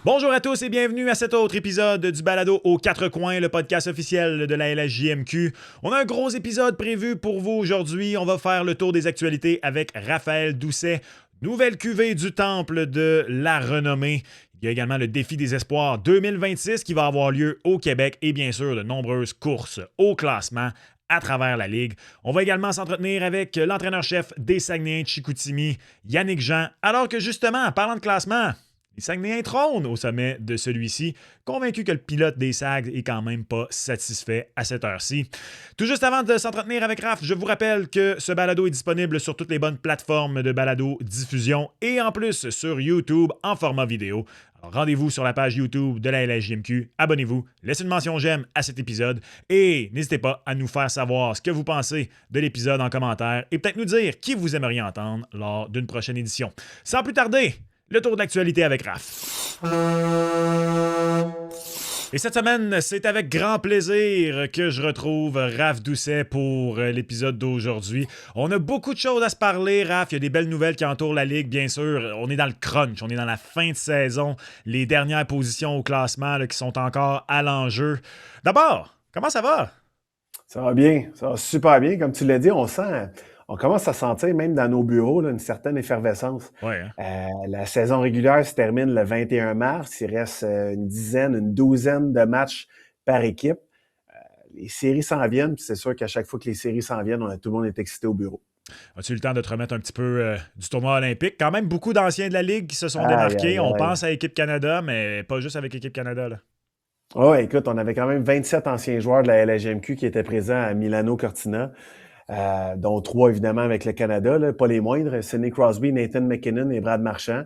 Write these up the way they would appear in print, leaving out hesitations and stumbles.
Bonjour à tous et bienvenue à cet autre épisode du Balado aux quatre coins, le podcast officiel de la LHJMQ. On a un gros épisode prévu pour vous aujourd'hui. On va faire le tour des actualités avec Raphaël Doucet, nouvelle cuvée du Temple de la Renommée. Il y a également le défi des espoirs 2026 qui va avoir lieu au Québec et bien sûr de nombreuses courses au classement à travers la Ligue. On va également s'entretenir avec l'entraîneur-chef des Saguenayens de Chicoutimi, Yannick Jean, alors que justement, en parlant de classement, les Saguenayens trônent au sommet de celui-ci, convaincu que le pilote des Sags est quand même pas satisfait à cette heure-ci. Tout juste avant de s'entretenir avec Raph, je vous rappelle que ce balado est disponible sur toutes les bonnes plateformes de balado-diffusion et en plus sur YouTube en format vidéo. Alors rendez-vous sur la page YouTube de la LHJMQ, abonnez-vous, laissez une mention j'aime à cet épisode et n'hésitez pas à nous faire savoir ce que vous pensez de l'épisode en commentaire et peut-être nous dire qui vous aimeriez entendre lors d'une prochaine édition. Sans plus tarder, le tour de l'actualité avec Raph. Et cette semaine, c'est avec grand plaisir que je retrouve Raph Doucet pour l'épisode d'aujourd'hui. On a beaucoup de choses à se parler, Raph. Il y a des belles nouvelles qui entourent la Ligue, bien sûr. On est dans le crunch, on est dans la fin de saison. Les dernières positions au classement là, qui sont encore à l'enjeu. D'abord, comment ça va? Ça va bien, ça va super bien. Comme tu l'as dit, on commence à sentir même dans nos bureaux là, une certaine effervescence. Ouais, hein? La saison régulière se termine le 21 mars. Il reste une douzaine de matchs par équipe. Les séries s'en viennent, puis c'est sûr qu'à chaque fois que les séries s'en viennent, tout le monde est excité au bureau. As-tu eu le temps de te remettre un petit peu du tournoi olympique? Quand même beaucoup d'anciens de la Ligue qui se sont Aïe, démarqués. aïe, On aïe. pense à Équipe Canada, mais pas juste avec Équipe Canada, là. Oh, écoute, on avait quand même 27 anciens joueurs de la LHJMQ qui étaient présents à Milano Cortina. Dont 3 évidemment avec le Canada, là, pas les moindres, Sidney Crosby, Nathan McKinnon et Brad Marchand.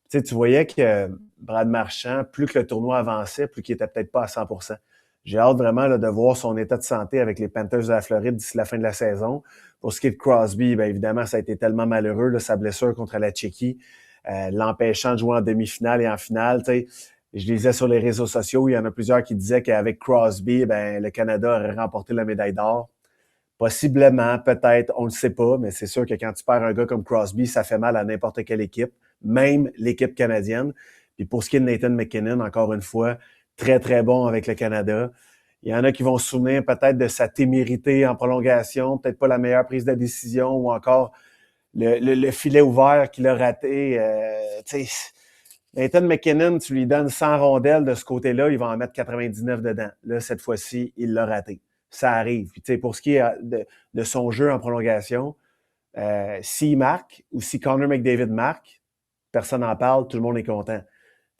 Tu voyais que Brad Marchand, plus que le tournoi avançait, plus qu'il était peut-être pas à 100%. J'ai hâte vraiment là, de voir son état de santé avec les Panthers de la Floride d'ici la fin de la saison. Pour ce qui est de Crosby, bien évidemment, ça a été tellement malheureux, là, sa blessure contre la Tchéquie, l'empêchant de jouer en demi-finale et en finale. T'sais. Je lisais sur les réseaux sociaux, il y en a plusieurs qui disaient qu'avec Crosby, ben, le Canada aurait remporté la médaille d'or. Possiblement, peut-être, on ne le sait pas, mais c'est sûr que quand tu perds un gars comme Crosby, ça fait mal à n'importe quelle équipe, même l'équipe canadienne. Puis pour ce qui est de Nathan McKinnon, encore une fois, très, très bon avec le Canada. Il y en a qui vont se souvenir peut-être de sa témérité en prolongation, peut-être pas la meilleure prise de décision ou encore le filet ouvert qu'il a raté. Nathan McKinnon, tu lui donnes 100 rondelles de ce côté-là, il va en mettre 99 dedans. Là, cette fois-ci, il l'a raté. Ça arrive. Puis, pour ce qui est de son jeu en prolongation, s'il marque ou si Connor McDavid marque, personne n'en parle, tout le monde est content.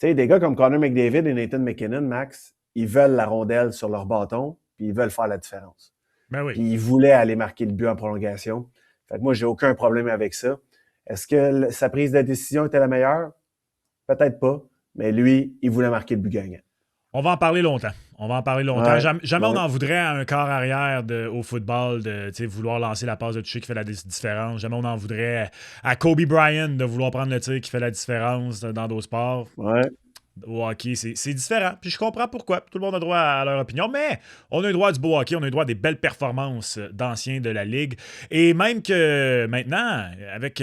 Des gars comme Connor McDavid et Nathan McKinnon, Max, ils veulent la rondelle sur leur bâton, puis ils veulent faire la différence. Ben oui. Puis ils voulaient aller marquer le but en prolongation. Fait que moi, j'ai aucun problème avec ça. Est-ce que sa prise de décision était la meilleure? Peut-être pas, mais lui, il voulait marquer le but gagnant. On va en parler longtemps. On va en parler longtemps. Ouais, Jamais on ouais. en voudrait à un corps arrière au football de vouloir lancer la passe de toucher qui fait la différence. Jamais on en voudrait à Kobe Bryant de vouloir prendre le tir qui fait la différence dans d'autres sports. Ouais. Au hockey, c'est différent. Puis je comprends pourquoi. Tout le monde a droit à leur opinion. Mais on a le droit du beau hockey. On a le droit des belles performances d'anciens de la Ligue. Et même que maintenant, avec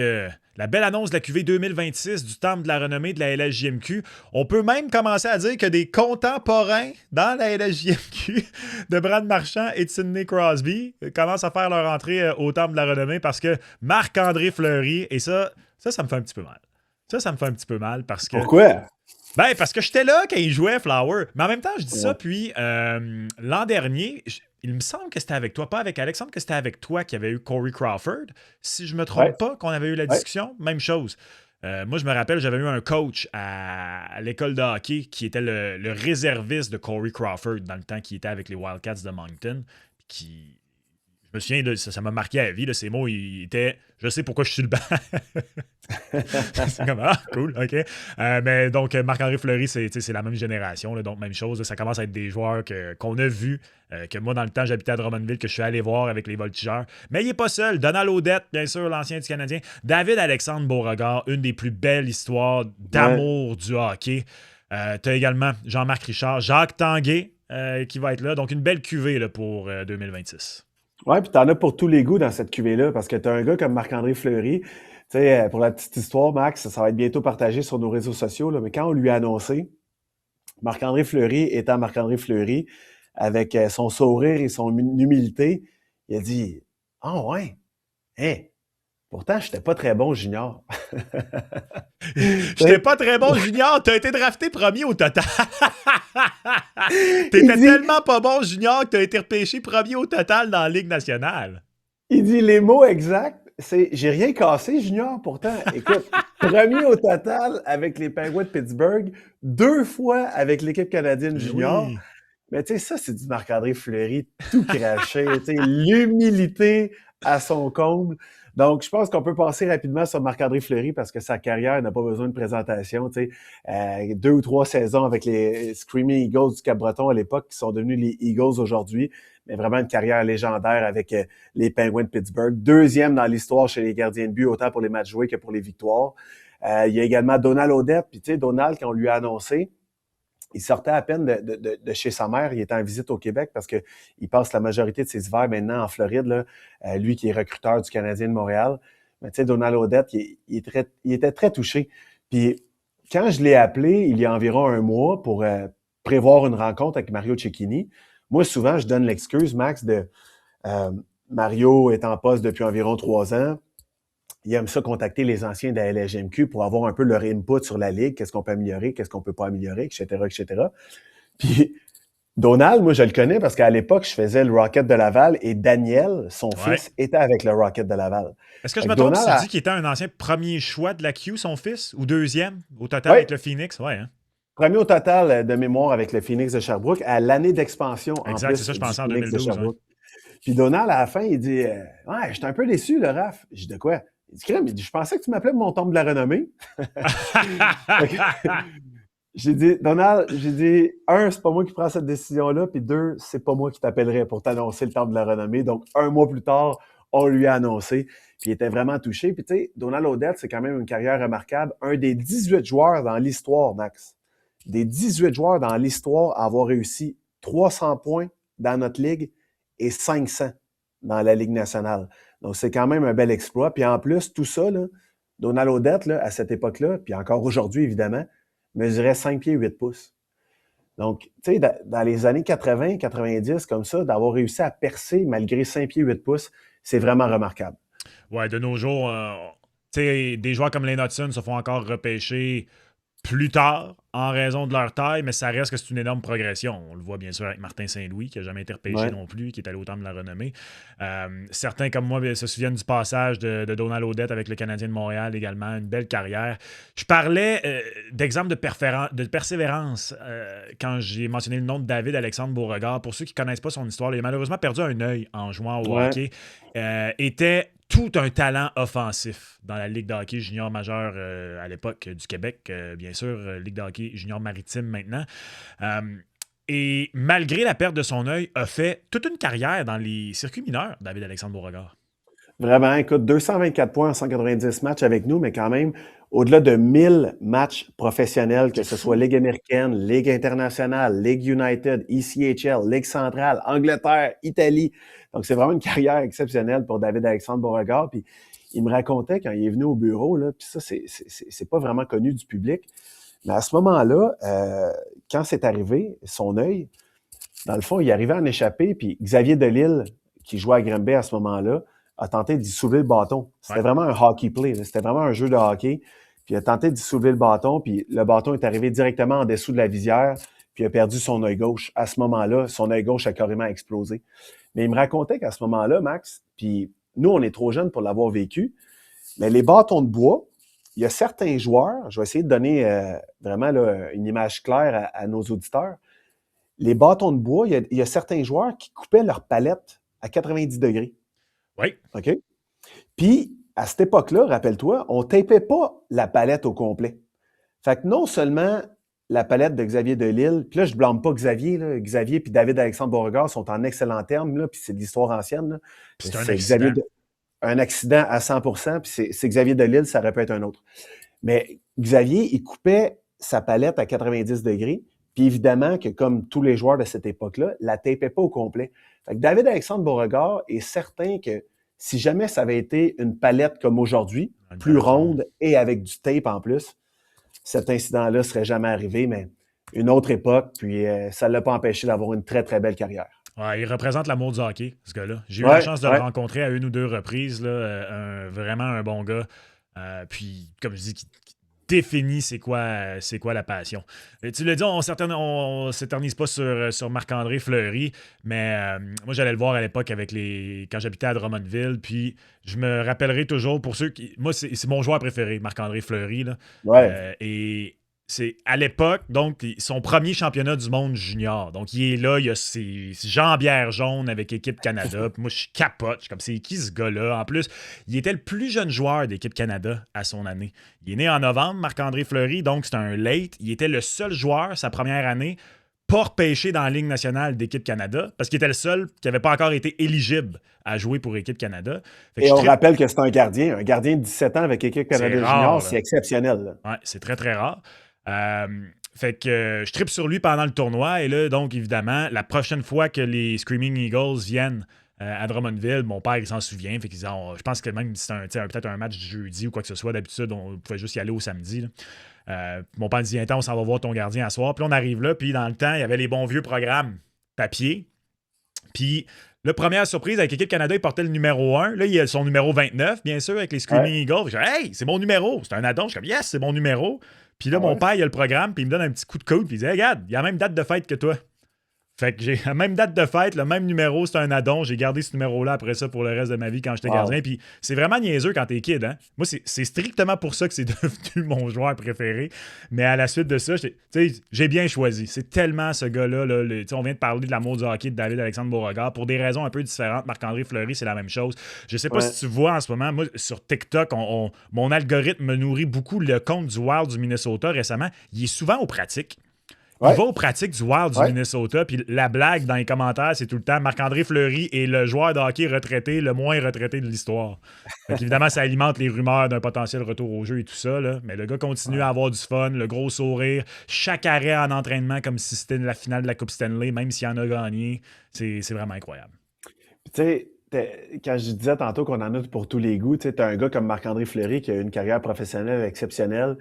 la belle annonce de la QV 2026 du Temple de la Renommée de la LHJMQ, on peut même commencer à dire que des contemporains dans la LHJMQ de Brad Marchand et de Sidney Crosby commencent à faire leur entrée au Temple de la Renommée parce que Marc-André Fleury, et ça me fait un petit peu mal. Ça me fait un petit peu mal parce que Pourquoi? ben, parce que j'étais là quand il jouait Flower. Mais en même temps, je dis ça, Ouais. puis l'an dernier, il me semble que c'était avec toi, pas avec Alex, il me semble que c'était avec toi qu'il y avait eu Corey Crawford. Si je me Ouais. trompe pas, qu'on avait eu la Ouais. discussion, même chose. Moi, je me rappelle, j'avais eu un coach à l'école de hockey qui était le réserviste de Corey Crawford dans le temps qu'il était avec les Wildcats de Moncton. Qui, je me souviens, là, ça m'a marqué à la vie. Là, ces mots, il était je sais pourquoi je suis le banc. C'est comme ah, cool, ok. Mais donc, Marc-André Fleury, c'est la même génération, là, donc même chose. Là, ça commence à être des joueurs qu'on a vus, que moi, dans le temps, j'habitais à Drummondville, que je suis allé voir avec les Voltigeurs. Mais il n'est pas seul. Donald Odette, bien sûr, l'ancien du Canadien. David Alexandre Beauregard, une des plus belles histoires Ouais. d'amour du hockey. Tu as également Jean-Marc Richard, Jacques Tanguay qui va être là. Donc, une belle cuvée là, pour 2026. Ouais, puis t'en as pour tous les goûts dans cette cuvée-là, parce que t'as un gars comme Marc-André Fleury. Tu sais, pour la petite histoire, Max, ça va être bientôt partagé sur nos réseaux sociaux, là, mais quand on lui a annoncé Marc-André Fleury étant Marc-André Fleury, avec son sourire et son humilité, il a dit « Ah ouais, hein, pourtant, je n'étais pas très bon junior. » J'étais pas très bon junior, t'as été drafté premier au total. Il T'étais dit, tellement pas bon junior que t'as été repêché premier au total dans la Ligue nationale. il dit les mots exacts, c'est « J'ai rien cassé junior, pourtant. » Écoute, premier au total avec les Penguins de Pittsburgh, 2 fois avec l'équipe canadienne Ben junior. oui. Mais tu sais, ça, c'est du Marc-André Fleury tout craché. Tu sais, l'humilité à son comble. Donc, je pense qu'on peut passer rapidement sur Marc-André Fleury parce que sa carrière n'a pas besoin de présentation. Tu sais, 2 ou 3 saisons avec les Screaming Eagles du Cap-Breton à l'époque, qui sont devenus les Eagles aujourd'hui. Mais vraiment une carrière légendaire avec les Penguins de Pittsburgh. Deuxième dans l'histoire chez les gardiens de but, autant pour les matchs joués que pour les victoires. Il y a également Donald Odette. Puis tu sais, Donald, quand on lui a annoncé, il sortait à peine de chez sa mère. Il était en visite au Québec parce qu'il passe la majorité de ses hivers maintenant en Floride, là, lui qui est recruteur du Canadien de Montréal. Mais tu sais, Donald Odette, il était très touché. Puis quand je l'ai appelé il y a environ un mois pour prévoir une rencontre avec Mario Cecchini, moi, souvent, je donne l'excuse, Max, de Mario est en poste depuis environ 3 ans. Il aime ça contacter les anciens de la LHMQ pour avoir un peu leur input sur la Ligue, qu'est-ce qu'on peut améliorer, qu'est-ce qu'on peut pas améliorer, etc., etc. Puis Donald, moi, je le connais parce qu'à l'époque, je faisais le Rocket de Laval et Daniel, son Ouais. fils, était avec le Rocket de Laval. Est-ce que je Fait me que trompe si Donald, tu dis qu'il était un ancien premier choix de la Q, son fils, ou deuxième au total oui, avec le Phoenix? Ouais, hein? premier au total de mémoire avec le Phoenix de Sherbrooke, à l'année d'expansion en Exact, c'est plus ça, je du pensais en Phoenix de 2012. Ouais. Sherbrooke. Puis Donald, à la fin, il dit Ouais, j'étais un peu déçu, le Raph. Je dis de quoi? Il dit Crème, il dit, je pensais que tu m'appelais mon tombe de la renommée. J'ai dit, Donald, j'ai dit, un, c'est pas moi qui prends cette décision-là, puis deux, c'est pas moi qui t'appellerai pour t'annoncer le temple de la renommée. Donc, un mois plus tard, on lui a annoncé, puis il était vraiment touché. Puis tu sais, Donald Odette, c'est quand même une carrière remarquable. Un des 18 joueurs dans l'histoire, Max, des 18 joueurs dans l'histoire à avoir réussi 300 points dans notre ligue et 500 dans la Ligue nationale. Donc, c'est quand même un bel exploit. Puis en plus, tout ça, là, Donald Odette, là, à cette époque-là, puis encore aujourd'hui, évidemment, mesurait 5 pieds 8 pouces. Donc, tu sais, dans les années 80, 90, comme ça, d'avoir réussi à percer malgré 5 pieds 8 pouces, c'est vraiment remarquable. Ouais, de nos jours, tu sais, des joueurs comme Lane Hudson se font encore repêcher plus tard en raison de leur taille, mais ça reste que c'est une énorme progression. On le voit bien sûr avec Martin Saint-Louis, qui n'a jamais été repêché Ouais. non plus, qui est allé au temple de la renommée. Certains comme moi se souviennent du passage de Donald Odette avec le Canadien de Montréal également, une belle carrière. Je parlais d'exemple de persévérance quand j'ai mentionné le nom de David Alexandre Beauregard. Pour ceux qui ne connaissent pas son histoire, il a malheureusement perdu un œil en jouant au Ouais. hockey. Était tout un talent offensif dans la Ligue de hockey junior majeure à l'époque du Québec, bien sûr, Ligue de hockey junior maritime maintenant. Et malgré la perte de son œil, a fait toute une carrière dans les circuits mineurs, David Alexandre Beauregard. Vraiment, écoute, 224 points en 190 matchs avec nous, mais quand même, au-delà de 1000 matchs professionnels, que ce soit Ligue américaine, Ligue internationale, Ligue United, ECHL, Ligue centrale, Angleterre, Italie. Donc, c'est vraiment une carrière exceptionnelle pour David Alexandre Beauregard. Puis, il me racontait quand il est venu au bureau, là, puis ça, c'est pas vraiment connu du public. Mais à ce moment-là, quand c'est arrivé, son œil, dans le fond, il arrivait à en échapper, puis Xavier Delisle, qui jouait à Granby à ce moment-là, a tenté d'y soulever le bâton. C'était vraiment un hockey play, là. C'était vraiment un jeu de hockey. Puis il a tenté d'y soulever le bâton, puis le bâton est arrivé directement en dessous de la visière, puis il a perdu son œil gauche. À ce moment-là, son œil gauche a carrément explosé. Mais il me racontait qu'à ce moment-là, Max, puis nous, on est trop jeunes pour l'avoir vécu, mais les bâtons de bois, il y a certains joueurs, je vais essayer de donner vraiment là, une image claire à nos auditeurs. Les bâtons de bois, il y a certains joueurs qui coupaient leur palette à 90 degrés. Oui. OK? Puis, à cette époque-là, rappelle-toi, on ne tapait pas la palette au complet. Fait que non seulement la palette de Xavier Delisle, puis là, je ne blâme pas Xavier, là. Xavier puis David-Alexandre Beauregard sont en excellents termes, là, puis c'est de l'histoire ancienne. Là. C'est un accident. Un accident à 100%, puis c'est Xavier Delisle, ça aurait pu être un autre. Mais Xavier, il coupait sa palette à 90 degrés, puis évidemment que, comme tous les joueurs de cette époque-là, la tapait pas au complet. Fait que David-Alexandre Beauregard est certain que si jamais ça avait été une palette comme aujourd'hui, plus ronde et avec du tape en plus, cet incident-là serait jamais arrivé, mais une autre époque, puis ça ne l'a pas empêché d'avoir une très, très belle carrière. Ouais, il représente l'amour du hockey, ce gars-là. J'ai eu la Ouais, chance de le ouais. rencontrer à une ou deux reprises. Là, vraiment un bon gars. Puis, comme je dis, qui définit c'est quoi la passion. Et tu l'as dit, on s'éternise pas sur Marc-André Fleury, mais moi, j'allais le voir à l'époque quand j'habitais à Drummondville. Puis, je me rappellerai toujours, pour ceux qui. Moi, c'est mon joueur préféré, Marc-André Fleury. Là. Ouais. Et c'est à l'époque, donc, son premier championnat du monde junior. Donc, il est là, il a ses jambières jaunes avec Équipe Canada. Puis moi, je capote. Je suis comme, c'est qui ce gars-là? En plus, il était le plus jeune joueur d'Équipe Canada à son année. Il est né en novembre, Marc-André Fleury, donc c'est un late. Il était le seul joueur, sa première année, pas repêché dans la Ligue nationale d'Équipe Canada, parce qu'il était le seul qui n'avait pas encore été éligible à jouer pour Équipe Canada. Fait que Et on rappelle que c'est un gardien. Un gardien de 17 ans avec Équipe c'est Canada rare, Junior, là. c'est exceptionnel. Là. Ouais, c'est très, très rare. Euh, fait que je tripe sur lui pendant le tournoi. Et là, donc, évidemment, la prochaine fois que les Screaming Eagles viennent à Drummondville, mon père, il s'en souvient. Fait qu'ils disent, je pense que même si c'est peut-être un match du jeudi ou quoi que ce soit, d'habitude, on pouvait juste y aller au samedi. Là. Mon père dit, attends, on s'en va voir ton gardien à soir. Puis on arrive là, puis dans le temps, il y avait les bons vieux programmes papier. Puis la première surprise, avec l'équipe Canada, il portait le numéro 1. Là, il y a son numéro 29, bien sûr, avec les Screaming Eagles. Je dis, hey, c'est mon numéro. C'est un addon. Je suis comme, yes, c'est mon numéro. Puis là, mon père, il a le programme, puis il me donne un petit coup de coude, puis il dit, hey, regarde, il y a la même date de fête que toi. Fait que j'ai la même date de fête, le même numéro, c'est un addon. J'ai gardé ce numéro-là après ça pour le reste de ma vie quand j'étais gardien. Puis c'est vraiment niaiseux quand t'es kid. Hein? Moi, c'est strictement pour ça que c'est devenu mon joueur préféré. Mais à la suite de ça, j'ai bien choisi. C'est tellement ce gars-là. Là, on vient de parler de l'amour du hockey de David-Alexandre Beauregard. Pour des raisons un peu différentes, Marc-André Fleury, c'est la même chose. Je sais pas si tu vois en ce moment, moi, sur TikTok, mon algorithme me nourrit beaucoup le compte du Wild du Minnesota récemment. Il est souvent aux pratiques. Il va aux pratiques du Wild du Minnesota, puis la blague dans les commentaires, c'est tout le temps Marc-André Fleury est le joueur de hockey retraité le moins retraité de l'histoire. Évidemment, ça alimente les rumeurs d'un potentiel retour au jeu et tout ça, là. Mais le gars continue à avoir du fun, le gros sourire, chaque arrêt en entraînement comme si c'était la finale de la Coupe Stanley, même s'il en a gagné. C'est vraiment incroyable. Tu sais, quand je disais tantôt qu'on en a pour tous les goûts, tu sais, t'as un gars comme Marc-André Fleury qui a une carrière professionnelle exceptionnelle,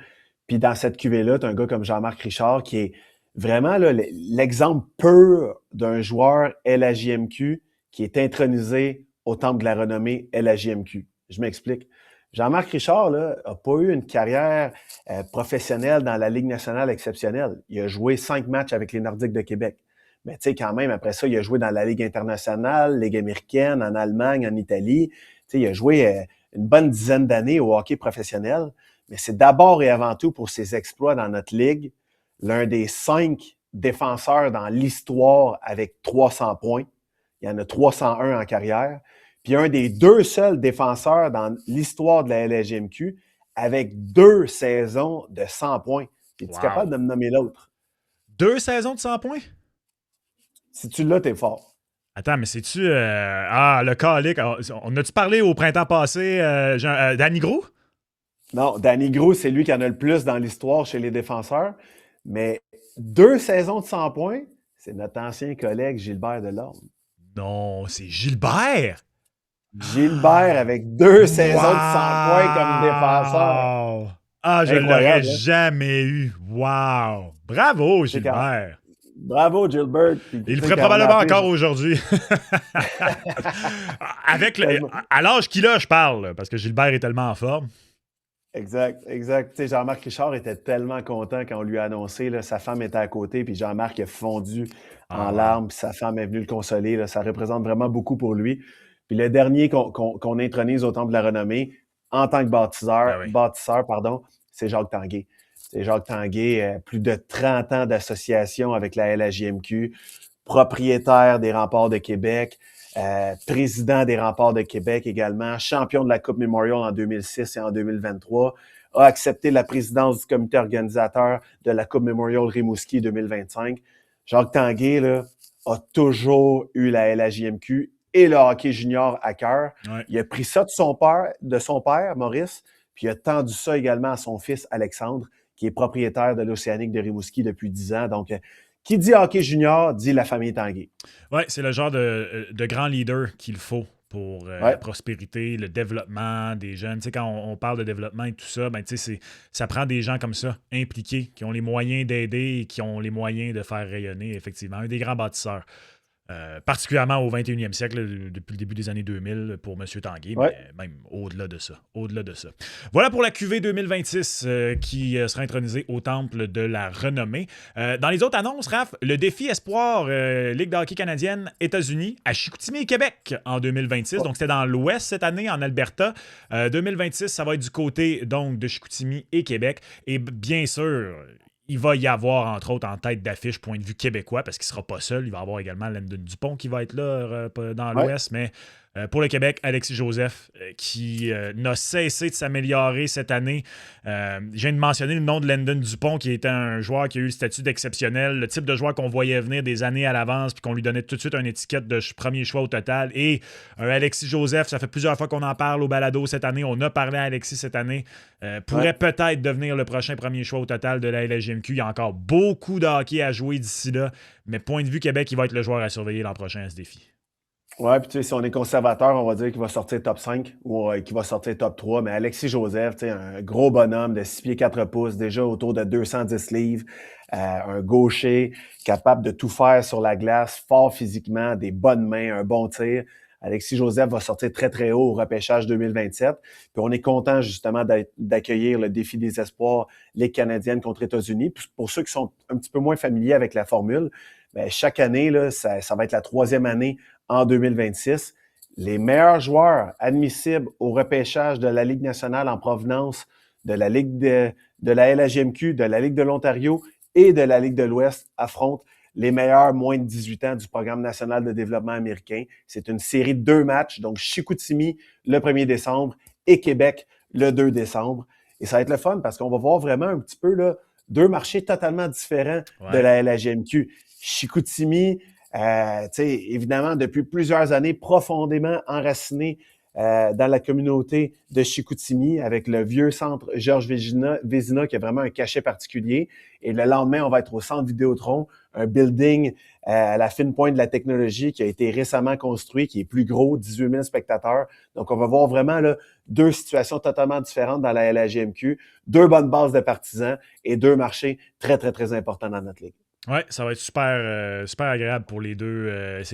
puis dans cette cuvée-là, t'as un gars comme Jean-Marc Richard qui est vraiment là, l'exemple pur d'un joueur LHJMQ qui est intronisé au temple de la renommée LHJMQ. Je m'explique. Jean-Marc Richard n'a pas eu une carrière professionnelle dans la Ligue nationale exceptionnelle. Il a joué 5 matchs avec les Nordiques de Québec. Mais tu sais, quand même, après ça, il a joué dans la Ligue internationale, Ligue américaine, en Allemagne, en Italie. Tu sais, il a joué une bonne dizaine d'années au hockey professionnel. Mais c'est d'abord et avant tout pour ses exploits dans notre ligue, l'un des 5 défenseurs dans l'histoire avec 300 points. Il y en a 301 en carrière. Puis un des 2 seuls défenseurs dans l'histoire de la LHJMQ avec 2 saisons de 100 points. Es-tu capable de me nommer l'autre? 2 saisons de 100 points? Si tu l'as, t'es fort. Attends, mais c'est-tu... le calique. On a-tu parlé au printemps passé, Danny Gros? Non, Danny Gros, c'est lui qui en a le plus dans l'histoire chez les défenseurs. Mais 2 saisons de 100 points, c'est notre ancien collègue Gilbert Delorme. Non, c'est Gilbert! Gilbert avec 2 saisons de 100 points comme défenseur. Ah, je l'aurais jamais eu. Wow! Bravo, Gilbert! Bravo, Gilbert. Il le ferait probablement encore aujourd'hui. À l'âge qu'il a, je parle, parce que Gilbert est tellement en forme. Exact. Tu sais, Jean-Marc Richard était tellement content quand on lui a annoncé, là, sa femme était à côté, puis Jean-Marc a fondu en larmes, puis sa femme est venue le consoler. Là, ça représente vraiment beaucoup pour lui. Puis le dernier qu'on intronise au Temple de la Renommée, en tant que bâtisseur, c'est Jacques Tanguay. C'est Jacques Tanguay, plus de 30 ans d'association avec la LHJMQ, propriétaire des Remparts de Québec, président des Remparts de Québec également, champion de la Coupe Memorial en 2006 et en 2023, a accepté la présidence du comité organisateur de la Coupe Memorial Rimouski 2025. Jacques Tanguay là, a toujours eu la LHJMQ et le hockey junior à cœur. Ouais. Il a pris ça de son père, Maurice, puis il a tendu ça également à son fils, Alexandre, qui est propriétaire de l'Océanique de Rimouski depuis 10 ans. Donc, qui dit hockey junior, dit la famille Tanguay. Oui, c'est le genre de grand leader qu'il faut pour la Ouais. prospérité, le développement des jeunes. Tu sais, quand on parle de développement et tout ça, ben, tu sais, ça prend des gens comme ça, impliqués, qui ont les moyens d'aider et qui ont les moyens de faire rayonner, effectivement. Un des grands bâtisseurs. Particulièrement au 21e siècle, depuis le début des années 2000 pour M. Tanguay, Ouais. mais même au-delà de ça. Au-delà de ça. Voilà pour la QV 2026 qui sera intronisée au temple de la renommée. Dans les autres annonces, Raph, le défi espoir Ligue de hockey canadienne États-Unis à Chicoutimi et Québec en 2026. Oh. Donc, c'était dans l'Ouest cette année, en Alberta. 2026, ça va être du côté donc de Chicoutimi et Québec. Et bien sûr, il va y avoir, entre autres, en tête d'affiche, point de vue québécois, parce qu'il ne sera pas seul. Il va y avoir également Landon Dupont qui va être là dans Ouais. l'Ouest. Mais pour le Québec, Alexis Joseph, qui n'a cessé de s'améliorer cette année. Je viens de mentionner le nom de Landon Dupont, qui était un joueur qui a eu le statut d'exceptionnel, le type de joueur qu'on voyait venir des années à l'avance, puis qu'on lui donnait tout de suite une étiquette de premier choix au total. Et Alexis Joseph, ça fait plusieurs fois qu'on en parle au balado cette année. On a parlé à Alexis cette année. Pourrait peut-être devenir le prochain premier choix au total de la LHJMQ. Il y a encore beaucoup de hockey à jouer d'ici là. Mais point de vue Québec, il va être le joueur à surveiller l'an prochain à ce défi. Ouais, puis tu sais, si on est conservateur, on va dire qu'il va sortir top 5 ou qu'il va sortir top 3. Mais Alexis Joseph, tu sais, un gros bonhomme de 6 pieds 4 pouces, déjà autour de 210 livres, un gaucher, capable de tout faire sur la glace, fort physiquement, des bonnes mains, un bon tir. Alexis Joseph va sortir très, très haut au repêchage 2027. Puis on est content justement d'accueillir le défi des espoirs, les Canadiennes contre États-Unis. Puis pour ceux qui sont un petit peu moins familiers avec la formule, bien, chaque année, là, ça va être la 3e année en 2026. Les meilleurs joueurs admissibles au repêchage de la Ligue nationale en provenance de la Ligue de la LHJMQ, de la Ligue de l'Ontario et de la Ligue de l'Ouest affrontent les meilleurs moins de 18 ans du Programme national de développement américain. C'est une série de 2 matchs, donc Chicoutimi le 1er décembre et Québec le 2 décembre. Et ça va être le fun parce qu'on va voir vraiment un petit peu là, 2 marchés totalement différents de la LHJMQ. Chicoutimi, évidemment, depuis plusieurs années, profondément enraciné dans la communauté de Chicoutimi avec le vieux centre Georges Vézina qui a vraiment un cachet particulier. Et le lendemain, on va être au centre Vidéotron, un building à la fine pointe de la technologie qui a été récemment construit, qui est plus gros, 18 000 spectateurs. Donc, on va voir vraiment là, 2 situations totalement différentes dans la LHJMQ, 2 bonnes bases de partisans et 2 marchés très, très, très importants dans notre ligue. Oui, ça va être super, super agréable pour ces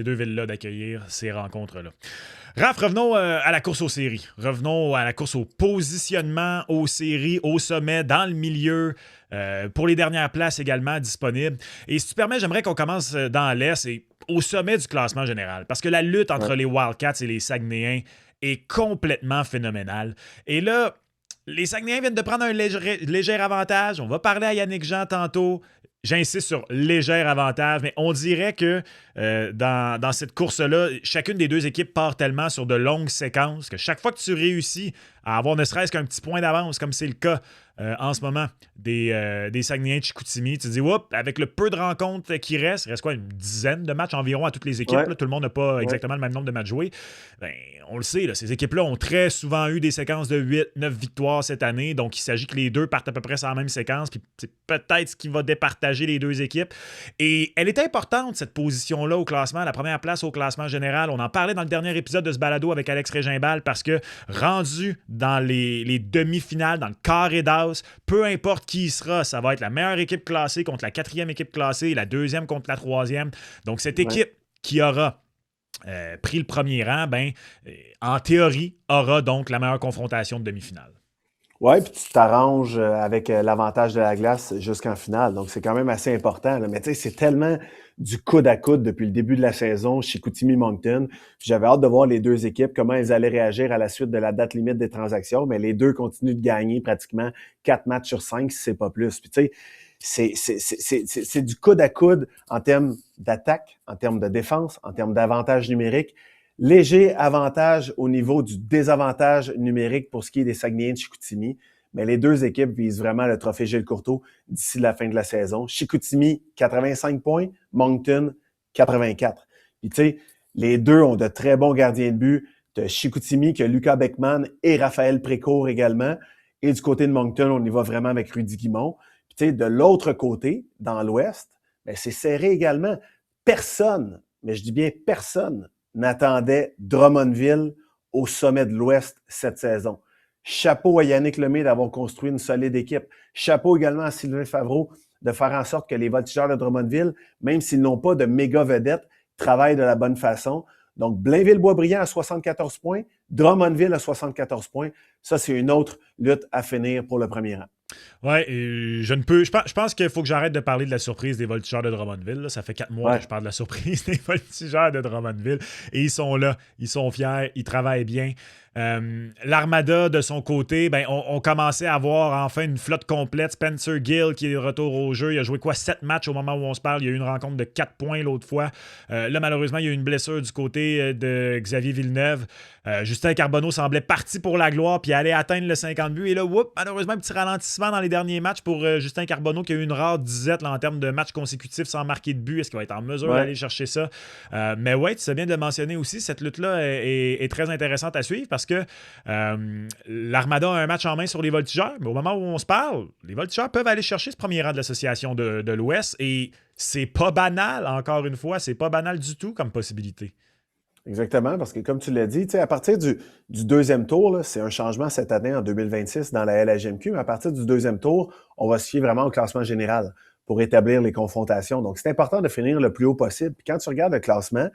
deux villes-là d'accueillir ces rencontres-là. Raph, revenons à la course aux séries. Revenons à la course au positionnement aux séries, au sommet, dans le milieu, pour les dernières places également disponibles. Et si tu permets, j'aimerais qu'on commence dans l'Est et au sommet du classement général. Parce que la lutte entre les Wildcats et les Saguenayens est complètement phénoménale. Et là, les Saguenayens viennent de prendre un léger avantage. On va parler à Yannick Jean tantôt. J'insiste sur léger avantage, mais on dirait que dans cette course-là, chacune des deux équipes part tellement sur de longues séquences que chaque fois que tu réussis à avoir ne serait-ce qu'un petit point d'avance, comme c'est le cas en ce moment des Saguenayens de Chicoutimi, tu te dis, oups, avec le peu de rencontres qui restent, il reste quoi, une dizaine de matchs environ à toutes les équipes, là, tout le monde n'a pas exactement le même nombre de matchs joués. Ben, on le sait, là, ces équipes-là ont très souvent eu des séquences de 8-9 victoires cette année, donc il s'agit que les deux partent à peu près sur la même séquence, puis c'est peut-être ce qui va départager les deux équipes. Et elle est importante, cette position-là au classement, la première place au classement général. On en parlait dans le dernier épisode de ce balado avec Alex Régimbal, parce que rendu dans les demi-finales, dans le carré d'as, peu importe qui y sera, ça va être la meilleure équipe classée contre la 4e équipe classée, la 2e contre la 3e. Donc cette équipe qui aura pris le premier rang, en théorie, aura donc la meilleure confrontation de demi-finale. Oui, puis tu t'arranges avec l'avantage de la glace jusqu'en finale. Donc, c'est quand même assez important. Là. Mais tu sais, c'est tellement du coude à coude depuis le début de la saison chez Chicoutimi-Moncton. J'avais hâte de voir les deux équipes, comment elles allaient réagir à la suite de la date limite des transactions. Mais les deux continuent de gagner pratiquement 4 matchs sur 5, si c'est pas plus. Puis tu sais, c'est du coude à coude en termes d'attaque, en termes de défense, en termes d'avantage numérique. Léger avantage au niveau du désavantage numérique pour ce qui est des Saguenayens de Chicoutimi. Mais les deux équipes visent vraiment le trophée Gilles Courteau d'ici la fin de la saison. Chicoutimi, 85 points. Moncton, 84. Puis tu sais, les deux ont de très bons gardiens de but. De Chicoutimi, qui a Lucas Beckman et Raphaël Précourt également. Et du côté de Moncton, on y va vraiment avec Rudy Guimond. Puis tu sais, de l'autre côté, dans l'Ouest, c'est serré également. Personne, mais je dis bien personne, n'attendait Drummondville au sommet de l'Ouest cette saison. Chapeau à Yannick Lemay d'avoir construit une solide équipe. Chapeau également à Sylvain Favreau de faire en sorte que les Voltigeurs de Drummondville, même s'ils n'ont pas de méga vedettes, travaillent de la bonne façon. Donc, Blainville-Boisbriand à 74 points, Drummondville à 74 points. Ça, c'est une autre lutte à finir pour le premier rang. Ouais, je pense qu'il faut que j'arrête de parler de la surprise des Voltigeurs de Drummondville. Là. Ça fait 4 mois que je parle de la surprise des Voltigeurs de Drummondville. Et ils sont là, ils sont fiers, ils travaillent bien. L'Armada, de son côté, on commençait à avoir enfin une flotte complète. Spencer Gill qui est de retour au jeu. Il a joué 7 matchs au moment où on se parle. Il y a eu une rencontre de 4 points l'autre fois. Là, malheureusement, il y a eu une blessure du côté de Xavier Villeneuve. Justin Carbonneau semblait parti pour la gloire puis allait atteindre le 50 buts. Et là, malheureusement, un petit ralentissement dans les derniers matchs pour Justin Carbonneau qui a eu une rare disette là, en termes de matchs consécutifs sans marquer de but. Est-ce qu'il va être en mesure d'aller chercher ça? Mais ouais, tu sais bien de le mentionner aussi, cette lutte-là est très intéressante à suivre parce que l'Armada a un match en main sur les Voltigeurs, mais au moment où on se parle, les Voltigeurs peuvent aller chercher ce premier rang de l'association de l'Ouest et c'est pas banal, encore une fois, c'est pas banal du tout comme possibilité. Exactement, parce que comme tu l'as dit, à partir du deuxième tour, là, c'est un changement cette année en 2026 dans la LHJMQ, mais à partir du deuxième tour, on va se fier vraiment au classement général pour établir les confrontations. Donc, c'est important de finir le plus haut possible. Puis quand tu regardes le classement,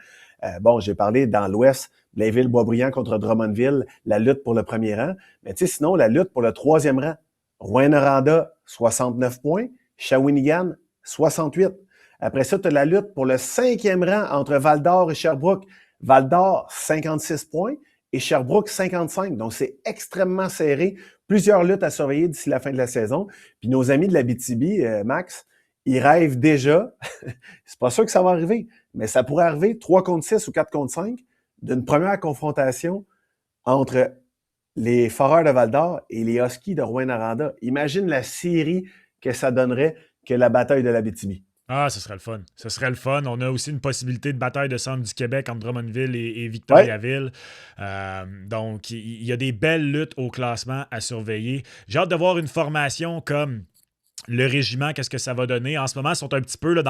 j'ai parlé dans l'Ouest, Blainville-Boisbriand contre Drummondville, la lutte pour le premier rang, mais sinon, la lutte pour le troisième rang, Rouyn-Noranda, 69 points, Shawinigan, 68. Après ça, tu as la lutte pour le cinquième rang entre Val-d'Or et Sherbrooke. Val-d'Or, 56 points et Sherbrooke, 55. Donc, c'est extrêmement serré. Plusieurs luttes à surveiller d'ici la fin de la saison. Puis nos amis de l'Abitibi, Max, ils rêvent déjà. C'est pas sûr que ça va arriver, mais ça pourrait arriver 3 contre 6 ou 4 contre 5 d'une première confrontation entre les Foreurs de Val-d'Or et les Huskies de Rouyn-Noranda. Imagine la série que ça donnerait que la bataille de l'Abitibi. Ah, ce serait le fun. Ce serait le fun. On a aussi une possibilité de bataille de centre du Québec entre Drummondville et Victoriaville. Donc, il y a des belles luttes au classement à surveiller. J'ai hâte de voir une formation comme le régiment, qu'est-ce que ça va donner. En ce moment, ils sont un petit peu là,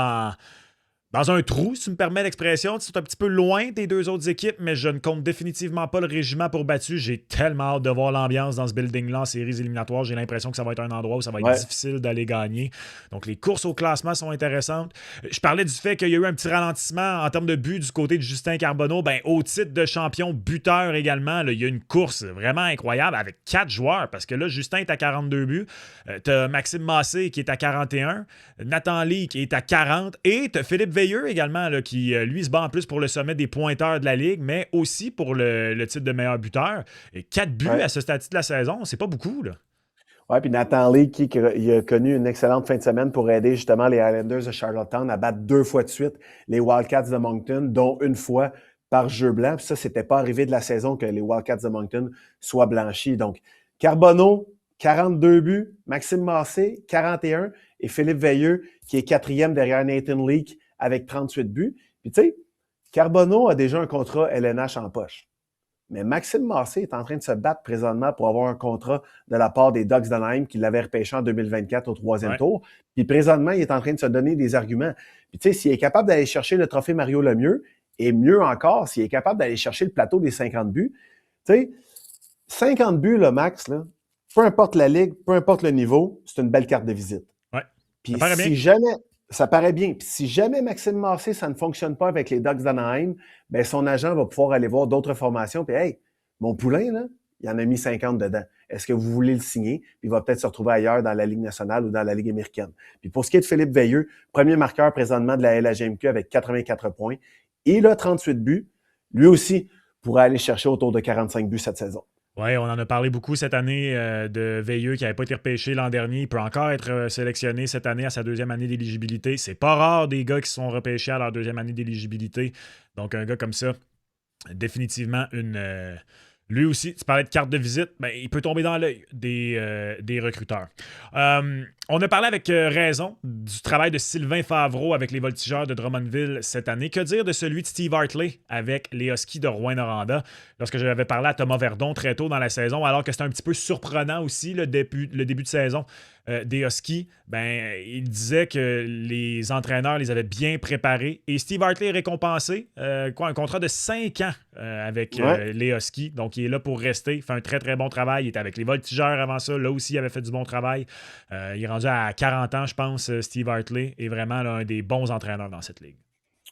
dans un trou, si tu me permets l'expression. Ils sont un petit peu loin des deux autres équipes, mais je ne compte définitivement pas le régiment pour battu. J'ai tellement hâte de voir l'ambiance dans ce building-là en séries éliminatoires. J'ai l'impression que ça va être un endroit où ça va être difficile d'aller gagner. Donc, les courses au classement sont intéressantes. Je parlais du fait qu'il y a eu un petit ralentissement en termes de buts du côté de Justin Carbonneau. Au titre de champion buteur également, là, il y a une course vraiment incroyable avec 4 joueurs parce que là, Justin est à 42 buts. Tu as Maxime Massé qui est à 41, Nathan Lee qui est à 40 et tu as Philippe Veilleux également, là, qui lui se bat en plus pour le sommet des pointeurs de la Ligue, mais aussi pour le titre de meilleur buteur. Et 4 buts à ce stade de la saison, c'est pas beaucoup, là. Oui, puis Nathan Lee, il a connu une excellente fin de semaine pour aider justement les Highlanders de Charlottetown à battre 2 fois de suite les Wildcats de Moncton, dont une fois par jeu blanc. Puis ça, c'était pas arrivé de la saison que les Wildcats de Moncton soient blanchis. Donc, Carbonneau, 42 buts, Maxime Massé, 41, et Philippe Veilleux, qui est 4e derrière Nathan Leake, avec 38 buts. Puis tu sais, Carbonneau a déjà un contrat LNH en poche. Mais Maxime Massé est en train de se battre présentement pour avoir un contrat de la part des Ducks d'Anaheim qui l'avaient repêché en 2024 au 3e tour. Puis présentement, il est en train de se donner des arguments. Puis tu sais, s'il est capable d'aller chercher le trophée Mario Lemieux, et mieux encore, s'il est capable d'aller chercher le plateau des 50 buts, tu sais, 50 buts, là, Max, là, peu importe la ligue, peu importe le niveau, c'est une belle carte de visite. Ouais. Puis si jamais... Ça paraît bien. Puis si jamais Maxime Massé, ça ne fonctionne pas avec les Ducks d'Anaheim, bien, son agent va pouvoir aller voir d'autres formations. Puis, hey, mon poulain, là, il en a mis 50 dedans. Est-ce que vous voulez le signer? Puis il va peut-être se retrouver ailleurs dans la Ligue nationale ou dans la Ligue américaine. Puis pour ce qui est de Philippe Veilleux, premier marqueur présentement de la LHJMQ avec 84 points. Il a 38 buts. Lui aussi pourrait aller chercher autour de 45 buts cette saison. Oui, on en a parlé beaucoup cette année de Veilleux qui n'avait pas été repêché l'an dernier. Il peut encore être sélectionné cette année à sa 2e année d'éligibilité. C'est pas rare des gars qui sont repêchés à leur 2e année d'éligibilité. Donc, un gars comme ça, définitivement une... Lui aussi, tu parlais de carte de visite, il peut tomber dans l'œil des recruteurs. On a parlé avec raison du travail de Sylvain Favreau avec les Voltigeurs de Drummondville cette année. Que dire de celui de Steve Hartley avec les Huskies de Rouyn-Noranda lorsque j'avais parlé à Thomas Verdon très tôt dans la saison, alors que c'était un petit peu surprenant aussi le début de saison des Huskies, ben, il disait que les entraîneurs les avaient bien préparés. Et Steve Hartley est récompensé. Un contrat de 5 ans avec Ouais. les Huskies. Donc, il est là pour rester. Il fait un très, très bon travail. Il était avec les Voltigeurs avant ça. Là aussi, il avait fait du bon travail. Il est rendu à 40 ans, je pense, Steve Hartley. Est vraiment là, un des bons entraîneurs dans cette ligue.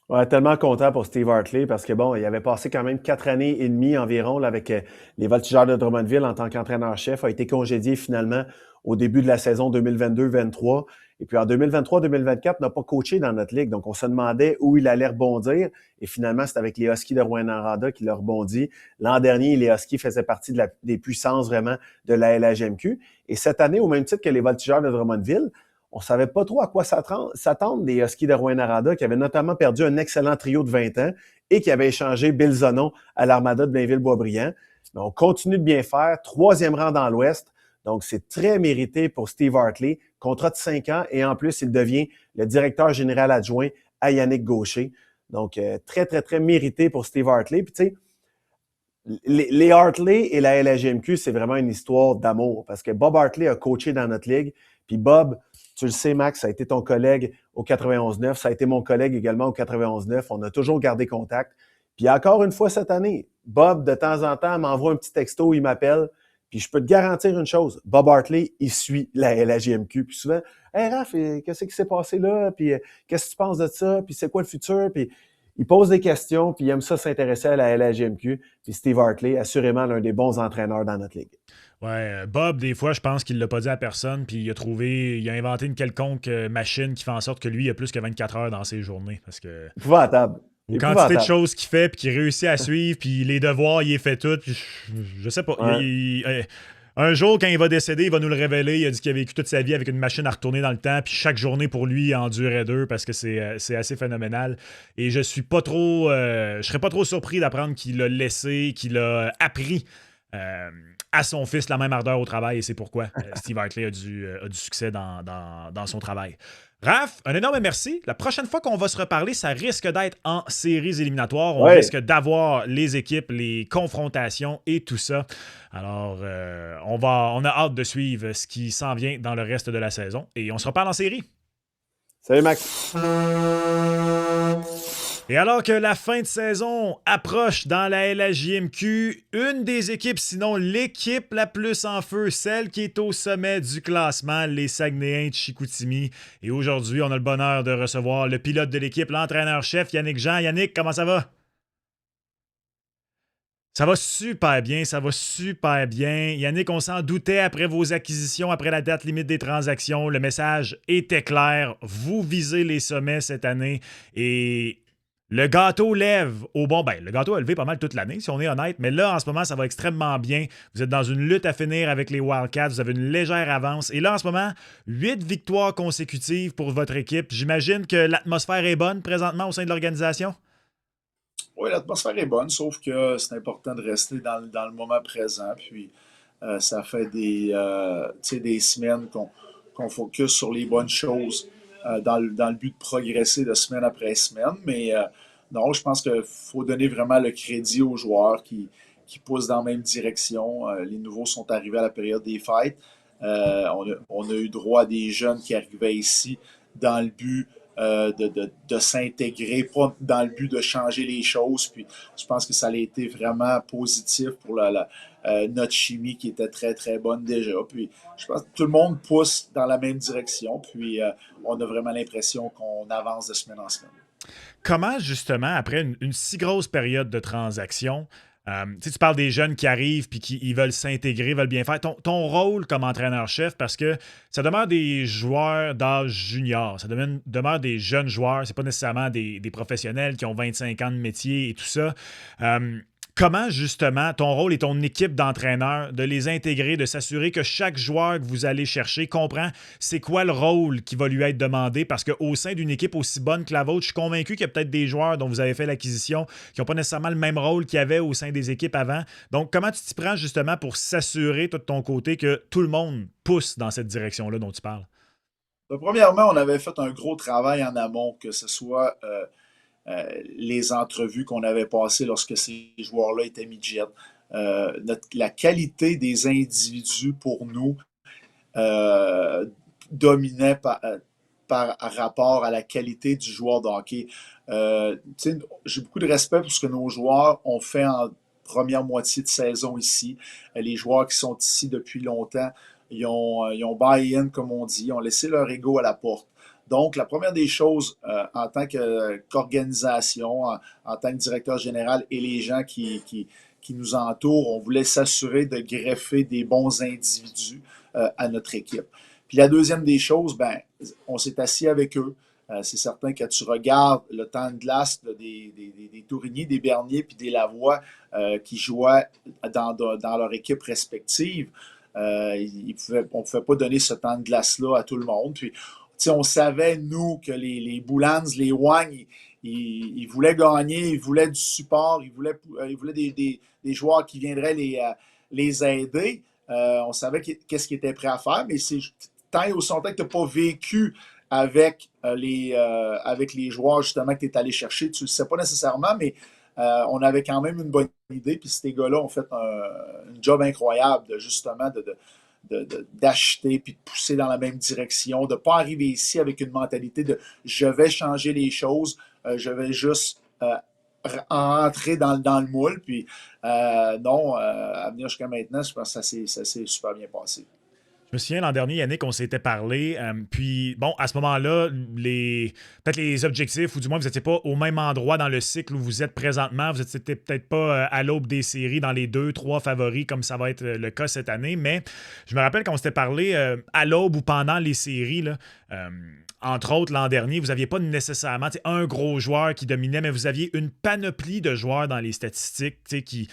Ouais, tellement content pour Steve Hartley parce que bon, il avait passé quand même 4 années et demie environ là, avec les Voltigeurs de Drummondville en tant qu'entraîneur-chef, a été congédié finalement au début de la saison 2022-23. Et puis en 2023-2024, n'a pas coaché dans notre ligue. Donc on se demandait où il allait rebondir. Et finalement, c'est avec les Huskies de Rouyn-Noranda qu'il a rebondi. L'an dernier, les Huskies faisaient partie des puissances vraiment de la LHMQ. Et cette année, au même titre que les Voltigeurs de Drummondville, on ne savait pas trop à quoi s'attendre des Huskies de Rouyn-Noranda, qui avaient notamment perdu un excellent trio de 20 ans et qui avaient échangé Bill Zonon à l'Armada de Blainville-Boisbriand. Mais on continue de bien faire. 3e rang dans l'Ouest. Donc, c'est très mérité pour Steve Hartley. Contrat de 5 ans et en plus, il devient le directeur général adjoint à Yannick Gaucher. Donc, très, très, très mérité pour Steve Hartley. Puis, tu sais, les Hartley et la LHGMQ, c'est vraiment une histoire d'amour parce que Bob Hartley a coaché dans notre ligue. Puis Bob, tu le sais, Max, ça a été ton collègue au 91-9. Ça a été mon collègue également au 91-9. On a toujours gardé contact. Puis encore une fois cette année, Bob, de temps en temps, m'envoie un petit texto, il m'appelle. Puis je peux te garantir une chose, Bob Hartley, il suit la LHJMQ. Puis souvent, « Hey Raph, qu'est-ce qui s'est passé là? Puis qu'est-ce que tu penses de ça? Puis c'est quoi le futur? » Puis il pose des questions, puis il aime ça s'intéresser à la LHJMQ. Puis Steve Hartley, assurément l'un des bons entraîneurs dans notre ligue. Ouais, Bob, des fois, je pense qu'il l'a pas dit à personne, puis il a inventé une quelconque machine qui fait en sorte que lui, il a plus que 24 heures dans ses journées. Parce que Épouvantable. aux quantités de Épouvantable. choses qu'il fait, puis qu'il réussit à suivre, puis les devoirs, il les fait tout. Puis je sais pas. Ouais. Un jour, quand il va décéder, il va nous le révéler. Il a dit qu'il a vécu toute sa vie avec une machine à retourner dans le temps, puis chaque journée pour lui en durait 2 parce que c'est assez phénoménal. Et je suis pas trop. Je serais pas trop surpris d'apprendre qu'il a laissé, qu'il a appris. À son fils la même ardeur au travail et c'est pourquoi Steve Hartley a du succès dans son travail. Raph, un énorme merci. La prochaine fois qu'on va se reparler, ça risque d'être en séries éliminatoires. On risque d'avoir les équipes, les confrontations et tout ça. Alors, on a hâte de suivre ce qui s'en vient dans le reste de la saison et on se reparle en série. Salut Max. Et alors que la fin de saison approche dans la LHJMQ, une des équipes, sinon l'équipe la plus en feu, celle qui est au sommet du classement, les Saguenayens de Chicoutimi. Et aujourd'hui, on a le bonheur de recevoir le pilote de l'équipe, l'entraîneur-chef Yannick Jean. Yannick, comment ça va? Ça va super bien, ça va super bien. Yannick, on s'en doutait après vos acquisitions, après la date limite des transactions. Le message était clair. Vous visez les sommets cette année et le gâteau lève au bon. Ben, le gâteau a levé pas mal toute l'année, si on est honnête, mais là, en ce moment, ça va extrêmement bien. Vous êtes dans une lutte à finir avec les Wildcats, vous avez une légère avance. Et là, en ce moment, 8 victoires consécutives pour votre équipe. J'imagine que l'atmosphère est bonne présentement au sein de l'organisation? Oui, l'atmosphère est bonne, sauf que c'est important de rester dans le moment présent. Puis, ça fait des semaines qu'on focus sur les bonnes choses dans le but de progresser de semaine après semaine. Mais non, je pense qu'il faut donner vraiment le crédit aux joueurs qui poussent dans la même direction. Les nouveaux sont arrivés à la période des fêtes. On a eu droit à des jeunes qui arrivaient ici dans le but de s'intégrer, pas dans le but de changer les choses. Puis je pense que ça a été vraiment positif pour notre chimie qui était très, très bonne déjà. Puis je pense que tout le monde pousse dans la même direction. Puis on a vraiment l'impression qu'on avance de semaine en semaine. Comment, justement, après une si grosse période de transaction, tu parles des jeunes qui arrivent puis qui ils veulent s'intégrer, veulent bien faire. Ton rôle comme entraîneur-chef, parce que ça demeure des joueurs d'âge junior, ça demeure des jeunes joueurs, c'est pas nécessairement des professionnels qui ont 25 ans de métier et tout ça. Comment, justement, ton rôle et ton équipe d'entraîneurs, de les intégrer, de s'assurer que chaque joueur que vous allez chercher comprend c'est quoi le rôle qui va lui être demandé? Parce qu'au sein d'une équipe aussi bonne que la vôtre, je suis convaincu qu'il y a peut-être des joueurs dont vous avez fait l'acquisition qui n'ont pas nécessairement le même rôle qu'il y avait au sein des équipes avant. Donc, comment tu t'y prends, justement, pour s'assurer, toi, de ton côté, que tout le monde pousse dans cette direction-là dont tu parles? Premièrement, on avait fait un gros travail en amont, que ce soit les entrevues qu'on avait passées lorsque ces joueurs-là étaient midget. La qualité des individus pour nous dominait par rapport à la qualité du joueur de hockey. J'ai beaucoup de respect pour ce que nos joueurs ont fait en première moitié de saison ici. Les joueurs qui sont ici depuis longtemps, ils ont buy-in, comme on dit, ils ont laissé leur ego à la porte. Donc, la première des choses, en tant qu'organisation, en tant que directeur général et les gens qui nous entourent, on voulait s'assurer de greffer des bons individus à notre équipe. Puis la deuxième des choses, ben, on s'est assis avec eux. C'est certain que tu regardes le temps de glace des Tourigny, des Bernier puis des Lavoie qui jouaient dans leur équipe respective. On ne pouvait pas donner ce temps de glace-là à tout le monde. Puis, on savait, nous, que les Boulans, les Wang, ils voulaient gagner, ils voulaient du support, ils voulaient des joueurs qui viendraient les aider. On savait qu'est-ce qu'ils étaient prêts à faire, mais c'est tant et aussi longtemps que tu n'as pas vécu avec les joueurs justement que tu es allé chercher, tu ne le sais pas nécessairement, mais on avait quand même une bonne idée, puis ces gars-là ont fait un job incroyable justement d'acheter puis de pousser dans la même direction, de ne pas arriver ici avec une mentalité de je vais changer les choses, je vais juste rentrer dans le moule. Puis non, à venir jusqu'à maintenant, je pense que ça s'est super bien passé. Je me souviens, l'an dernier, Yannick, on s'était parlé. Puis, bon, à ce moment-là, peut-être les objectifs, ou du moins, vous n'étiez pas au même endroit dans le cycle où vous êtes présentement. Vous n'étiez peut-être pas à l'aube des séries dans les 2-3 favoris, comme ça va être le cas cette année. Mais je me rappelle quand on s'était parlé à l'aube ou pendant les séries, là, entre autres, l'an dernier, vous n'aviez pas nécessairement un gros joueur qui dominait, mais vous aviez une panoplie de joueurs dans les statistiques qui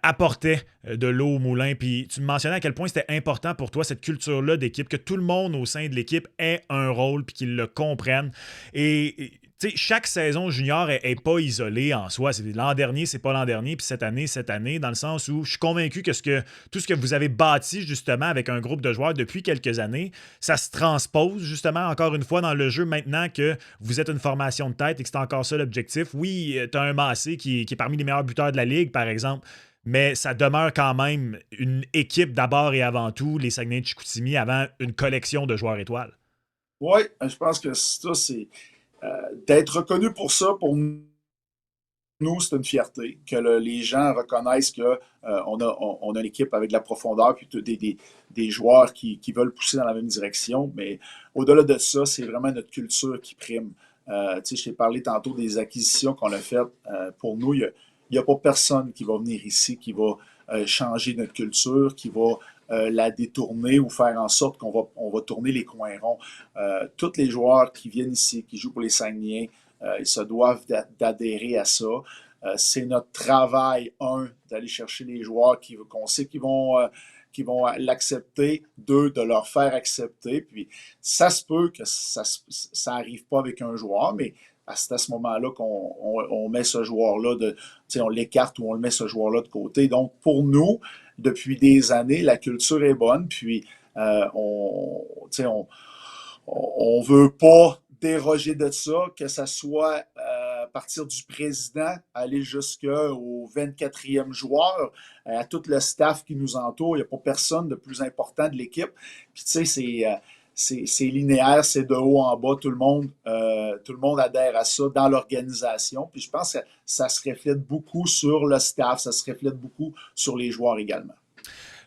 apportaient de l'eau au moulin. Puis tu me mentionnais à quel point c'était important pour toi, cette culture-là d'équipe, que tout le monde au sein de l'équipe ait un rôle puis qu'ils le comprennent. Et chaque saison junior est pas isolée en soi. L'an dernier, c'est pas l'an dernier, puis cette année, dans le sens où je suis convaincu que tout ce que vous avez bâti justement avec un groupe de joueurs depuis quelques années, ça se transpose justement encore une fois dans le jeu maintenant que vous êtes une formation de tête et que c'est encore ça l'objectif. Oui, tu as un Massé qui est parmi les meilleurs buteurs de la Ligue, par exemple, mais ça demeure quand même une équipe d'abord et avant tout, les Saguenay de Chicoutimi, avant une collection de joueurs étoiles. Oui, je pense que ça, c'est d'être reconnu pour ça, pour nous, c'est une fierté que les gens reconnaissent qu'on on a une équipe avec de la profondeur puis des joueurs qui veulent pousser dans la même direction. Mais au-delà de ça, c'est vraiment notre culture qui prime. Je t'ai parlé tantôt des acquisitions qu'on a faites. Pour nous, il n'y a pas personne qui va venir ici qui va changer notre culture, qui va la détourner ou faire en sorte qu'on va tourner les coins ronds. Tous les joueurs qui viennent ici, qui jouent pour les Saguenayens, ils se doivent d'adhérer à ça. C'est notre travail, d'aller chercher les joueurs qu'on sait qu'ils vont l'accepter, de leur faire accepter. Puis ça se peut que ça n'arrive pas avec un joueur, mais c'est à ce moment-là qu'on met ce joueur-là, on l'écarte ou on le met ce joueur-là de côté. Donc, pour nous, depuis des années, la culture est bonne, puis on veut pas déroger de ça, que ça soit à partir du président, aller jusqu'au 24e joueur, à tout le staff qui nous entoure. Il n'y a pas personne de plus important de l'équipe. Puis tu sais, c'est linéaire, c'est de haut en bas. Tout le monde adhère à ça dans l'organisation. Puis je pense que ça se reflète beaucoup sur le staff, ça se reflète beaucoup sur les joueurs également.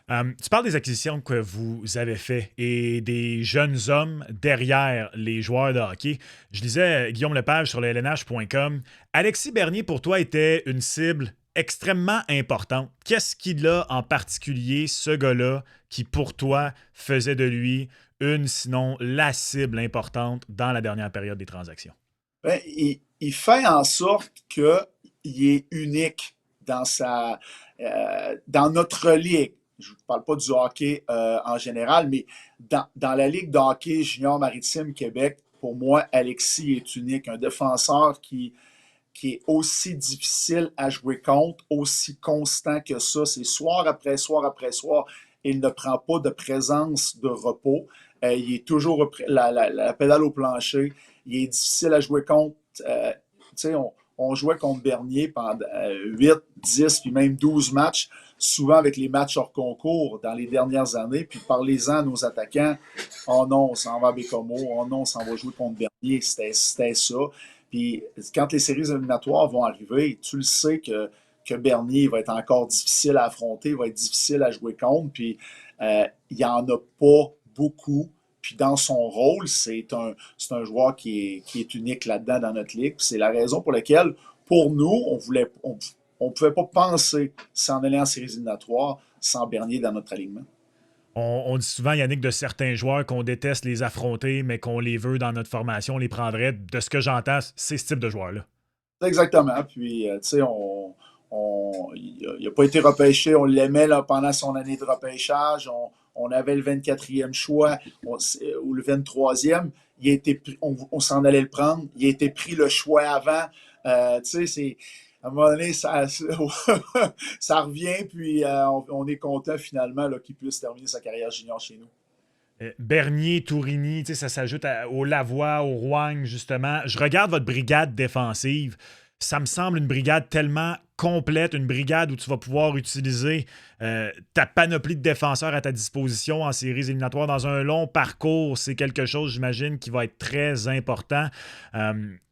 Tu parles des acquisitions que vous avez faites et des jeunes hommes derrière les joueurs de hockey. Je lisais Guillaume Lepage sur le LNH.com. Alexis Bernier, pour toi, était une cible extrêmement importante. Qu'est-ce qu'il a en particulier, ce gars-là, qui pour toi faisait de lui sinon la cible importante dans la dernière période des transactions? Ben, il fait en sorte qu'il est unique dans notre ligue. Je ne parle pas du hockey en général, mais dans la Ligue de hockey junior maritime Québec, pour moi, Alexis est unique. Un défenseur qui est aussi difficile à jouer contre, aussi constant que ça. C'est soir après soir après soir. Il ne prend pas de présence de repos. Il est toujours la pédale au plancher. Il est difficile à jouer contre. on jouait contre Bernier pendant 8, 10, puis même 12 matchs, souvent avec les matchs hors concours dans les dernières années. Puis parlez-en à nos attaquants. Oh non, on s'en va à Bécomo. Oh non, on s'en va jouer contre Bernier. C'était ça. Puis quand les séries éliminatoires vont arriver, tu le sais que Bernier va être encore difficile à affronter, va être difficile à jouer contre. Puis il n'y en a pas beaucoup. Puis dans son rôle, c'est un joueur qui est unique là-dedans dans notre ligue. C'est la raison pour laquelle, pour nous, on pouvait pas penser s'en aller en séries éliminatoires sans Bernier dans notre alignement. On dit souvent, Yannick, de certains joueurs qu'on déteste les affronter, mais qu'on les veut dans notre formation, on les prendrait. De ce que j'entends, c'est ce type de joueur-là. Exactement. Puis, tu sais, il n'a pas été repêché. On l'aimait là, pendant son année de repêchage. On avait le 24e choix ou le 23e. On s'en allait le prendre. Il a été pris le choix avant. Tu sais, à un moment donné, ça revient. Puis, on est content finalement qu'il puisse terminer sa carrière junior chez nous. Bernier, Tourigny, ça s'ajoute au Lavoie, au Rouen, justement. Je regarde votre brigade défensive. Ça me semble une brigade tellement complète, une brigade où tu vas pouvoir utiliser ta panoplie de défenseurs à ta disposition en séries éliminatoires dans un long parcours. C'est quelque chose, j'imagine, qui va être très important.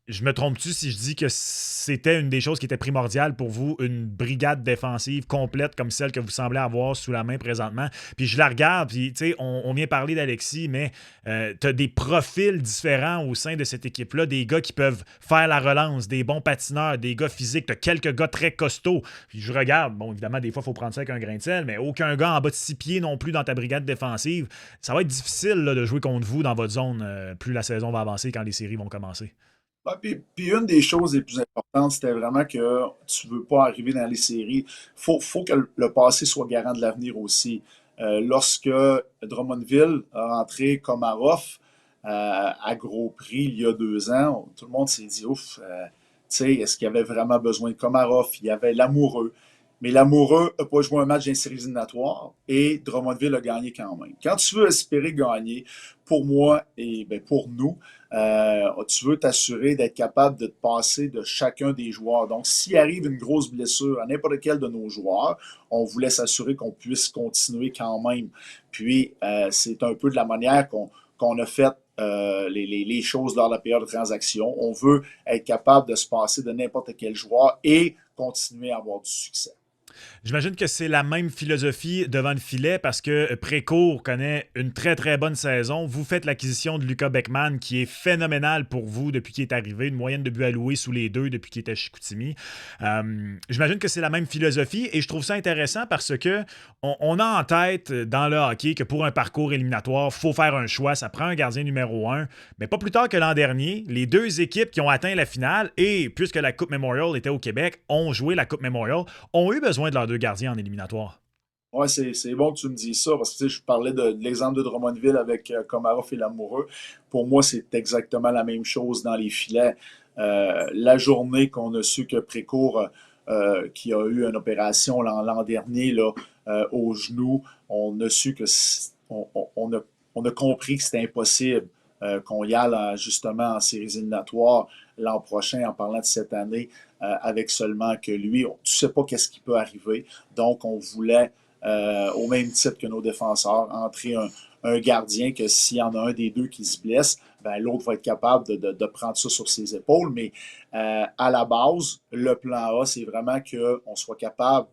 Je me trompe-tu si je dis que c'était une des choses qui était primordiale pour vous, une brigade défensive complète comme celle que vous semblez avoir sous la main présentement? Puis je la regarde, puis tu sais, on vient parler d'Alexis, mais tu as des profils différents au sein de cette équipe-là, des gars qui peuvent faire la relance, des bons patineurs, des gars physiques, tu as quelques gars très costauds. Puis je regarde, bon, évidemment, des fois, il faut prendre ça avec un grain de sel, mais aucun gars en bas de 6 pieds non plus dans ta brigade défensive. Ça va être difficile là, de jouer contre vous dans votre zone plus la saison va avancer quand les séries vont commencer. Puis une des choses les plus importantes, c'était vraiment que tu ne veux pas arriver dans les séries. Faut que le passé soit garant de l'avenir aussi. Lorsque Drummondville a rentré Komarov à gros prix il y a 2 ans, tout le monde s'est dit, ouf, tu sais, est-ce qu'il y avait vraiment besoin de Komarov? Il y avait l'amoureux. Mais l'amoureux n'a pas joué un match dans les séries éliminatoires et Drummondville a gagné quand même. Quand tu veux espérer gagner, pour moi et pour nous, tu veux t'assurer d'être capable de te passer de chacun des joueurs. Donc, s'il arrive une grosse blessure à n'importe quel de nos joueurs, on voulait s'assurer qu'on puisse continuer quand même. Puis, c'est un peu de la manière qu'on a fait les choses lors de la période de transaction. On veut être capable de se passer de n'importe quel joueur et continuer à avoir du succès. J'imagine que c'est la même philosophie devant le filet parce que Précourt connaît une très très bonne saison. Vous faites l'acquisition de Lucas Beckman qui est phénoménal pour vous depuis qu'il est arrivé, une moyenne de buts alloués sous les 2 depuis qu'il était chez Chicoutimi. J'imagine que c'est la même philosophie et je trouve ça intéressant parce que on a en tête dans le hockey que pour un parcours éliminatoire, il faut faire un choix. Ça prend un gardien numéro 1. Mais pas plus tard que l'an dernier, les 2 équipes qui ont atteint la finale et puisque la Coupe Memorial était au Québec, ont joué la Coupe Memorial, ont eu besoin de leurs 2 gardiens en éliminatoire. Oui, c'est bon que tu me dises ça, parce que je parlais de l'exemple de Drummondville avec Komarov et Lamoureux. Pour moi, c'est exactement la même chose dans les filets. La journée qu'on a su que Précourt, qui a eu une opération l'an dernier là, au genou, on a su que on a compris que c'était impossible qu'on y aille justement en séries éliminatoires l'an prochain en parlant de cette année avec seulement que lui. Tu ne sais pas qu'est-ce qui peut arriver. Donc, on voulait, au même titre que nos défenseurs, entrer un gardien que s'il y en a un des 2 qui se blesse, ben, l'autre va être capable de prendre ça sur ses épaules. Mais à la base, le plan A, c'est vraiment qu'on soit capable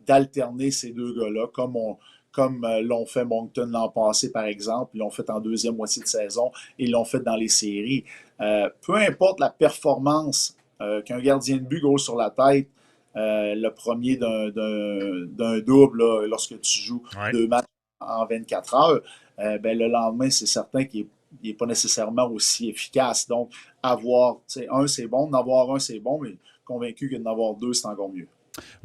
d'alterner ces 2 gars-là comme l'ont fait Moncton l'an passé, par exemple. Ils l'ont fait en deuxième moitié de saison et ils l'ont fait dans les séries. Peu importe la performance qu'un gardien de but gros sur la tête, le premier d'un double, là, lorsque tu joues 2 matchs en 24 heures, ben, le lendemain, c'est certain qu'il n'est pas nécessairement aussi efficace. Donc, avoir un, c'est bon. D'en avoir un, c'est bon, mais convaincu que d'en avoir 2, c'est encore mieux.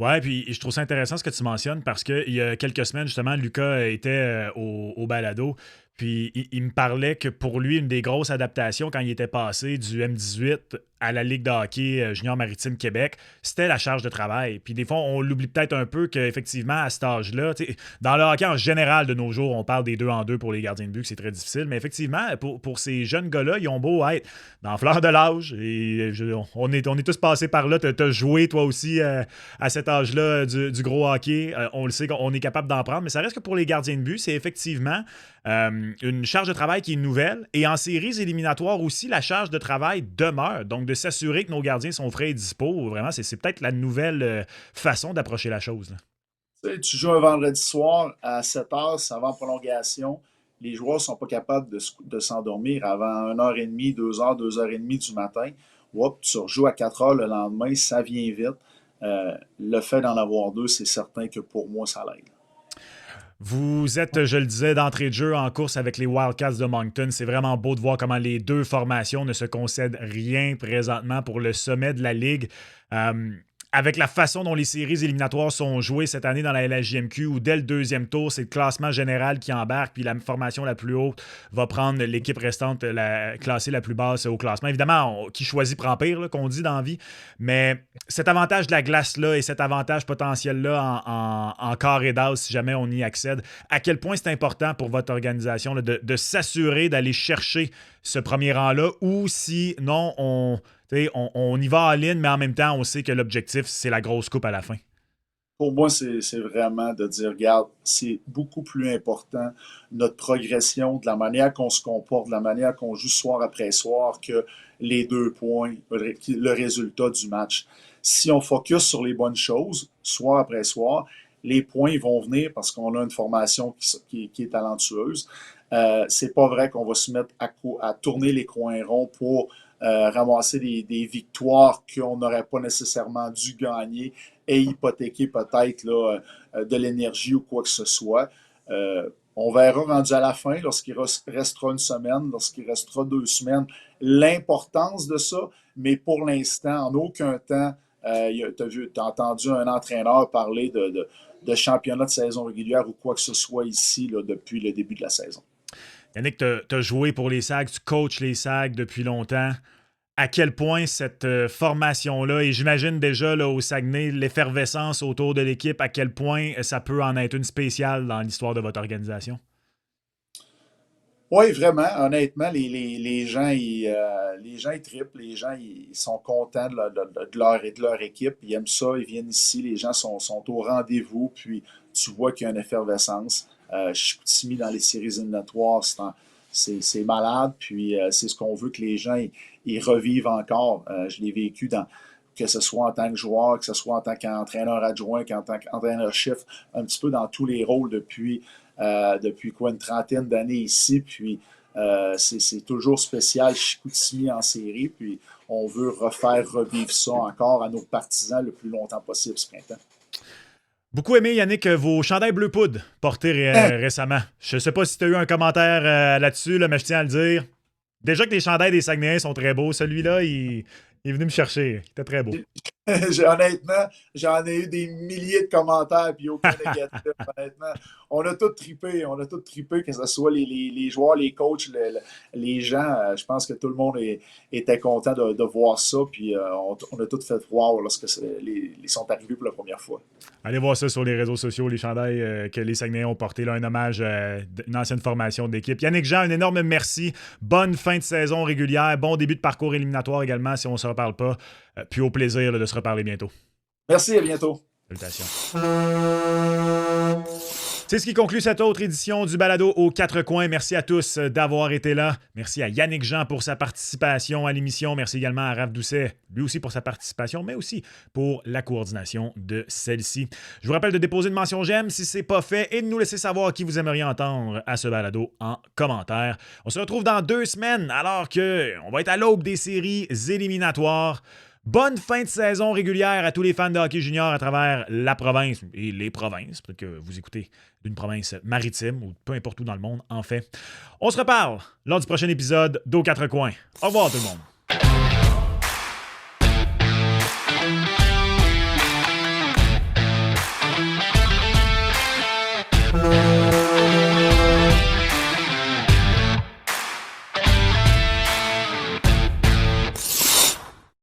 Ouais, puis je trouve ça intéressant ce que tu mentionnes parce qu'il y a quelques semaines, justement, Lucas était au balado. Puis il me parlait que pour lui, une des grosses adaptations quand il était passé du M18 à la Ligue de hockey junior maritime Québec, c'était la charge de travail. Puis des fois, on l'oublie peut-être un peu qu'effectivement, à cet âge-là, dans le hockey en général de nos jours, on parle des 2-en-2 pour les gardiens de but, que c'est très difficile. Mais effectivement, pour ces jeunes gars-là, ils ont beau être dans la fleur de l'âge. Et on est tous passés par là. Tu as joué, toi aussi, à cet âge-là du gros hockey. On le sait qu'on est capable d'en prendre. Mais ça reste que pour les gardiens de but, c'est effectivement une charge de travail qui est nouvelle. Et en séries éliminatoires aussi, la charge de travail demeure. Donc, de s'assurer que nos gardiens sont frais et dispo, vraiment, c'est peut-être la nouvelle façon d'approcher la chose. Tu joues un vendredi soir à 7 heures, c'est avant prolongation. Les joueurs ne sont pas capables de s'endormir avant 1h30, 2h, 2h30 du matin. Oups, tu rejoues à 4 heures le lendemain, ça vient vite. Le fait d'en avoir deux, c'est certain que pour moi, ça l'aide. Vous êtes, je le disais, d'entrée de jeu en course avec les Wildcats de Moncton. C'est vraiment beau de voir comment les deux formations ne se concèdent rien présentement pour le sommet de la Ligue. Avec la façon dont les séries éliminatoires sont jouées cette année dans la LHJMQ, où dès le deuxième tour, c'est le classement général qui embarque, puis la formation la plus haute va prendre l'équipe restante classée la plus basse au classement. Évidemment, qui choisit prend pire, là, qu'on dit dans la vie, mais cet avantage de la glace-là et cet avantage potentiel-là en quart et d'as, si jamais on y accède, à quel point c'est important pour votre organisation là, de s'assurer d'aller chercher ce premier rang-là, ou sinon on y va en ligne, mais en même temps, on sait que l'objectif, c'est la grosse coupe à la fin. Pour moi, c'est vraiment de dire, regarde, c'est beaucoup plus important notre progression, de la manière qu'on se comporte, de la manière qu'on joue soir après soir, que les 2 points, le résultat du match. Si on focus sur les bonnes choses, soir après soir, les points vont venir parce qu'on a une formation qui est talentueuse. C'est pas vrai qu'on va se mettre à tourner les coins ronds pour ramasser des victoires qu'on n'aurait pas nécessairement dû gagner et hypothéquer peut-être là, de l'énergie ou quoi que ce soit. On verra rendu à la fin, lorsqu'il restera une semaine, lorsqu'il restera 2 semaines, l'importance de ça, mais pour l'instant, en aucun temps, tu as entendu un entraîneur parler de championnat de saison régulière ou quoi que ce soit ici là, depuis le début de la saison. Yannick, tu as joué pour les Sags, tu coaches les Sags depuis longtemps. À quel point cette formation-là, et j'imagine déjà là, au Saguenay, l'effervescence autour de l'équipe, à quel point ça peut en être une spéciale dans l'histoire de votre organisation? Oui, vraiment, honnêtement, les gens, ils trippent, les gens, ils sont contents de leur équipe, ils aiment ça, ils viennent ici, les gens sont au rendez-vous, puis tu vois qu'il y a une effervescence. Chicoutimi dans les séries éliminatoires, c'est malade, puis c'est ce qu'on veut que les gens ils revivent encore. Je l'ai vécu que ce soit en tant que joueur, que ce soit en tant qu'entraîneur adjoint, qu'en tant qu'entraîneur-chef, un petit peu dans tous les rôles depuis une trentaine d'années ici. Puis c'est toujours spécial Chicoutimi en série. Puis on veut revivre ça encore à nos partisans le plus longtemps possible ce printemps. Beaucoup aimé, Yannick, vos chandails bleu poudre portés récemment. Je ne sais pas si tu as eu un commentaire là-dessus, là, mais je tiens à le dire. Déjà que les chandails des Saguenayens sont très beaux, celui-là, il est venu me chercher. Il était très beau. Honnêtement, j'en ai eu des milliers de commentaires puis aucun négatif. Honnêtement, on a tout trippé, que ce soit les joueurs, les coachs, les gens. Je pense que tout le monde était content de voir ça. Puis on a tout fait wow lorsque ils sont arrivés pour la première fois. Allez voir ça sur les réseaux sociaux, les chandails que les Saguenayens ont portés. Là, un hommage à une ancienne formation d'équipe. Yannick Jean, un énorme merci. Bonne fin de saison régulière. Bon début de parcours éliminatoire également, si on ne se reparle pas. Puis au plaisir là, de se reparler bientôt. Merci, à bientôt. Salutations. C'est ce qui conclut cette autre édition du Balado aux 4 coins. Merci à tous d'avoir été là. Merci à Yannick Jean pour sa participation à l'émission. Merci également à Raph Doucet, lui aussi pour sa participation, mais aussi pour la coordination de celle-ci. Je vous rappelle de déposer une mention j'aime si ce n'est pas fait et de nous laisser savoir qui vous aimeriez entendre à ce Balado en commentaire. On se retrouve dans 2 semaines alors qu'on va être à l'aube des séries éliminatoires. Bonne fin de saison régulière à tous les fans de hockey junior à travers la province et les provinces, peut-être que vous écoutez d'une province maritime ou peu importe où dans le monde, en fait. On se reparle lors du prochain épisode d'Aux 4 coins. Au revoir tout le monde.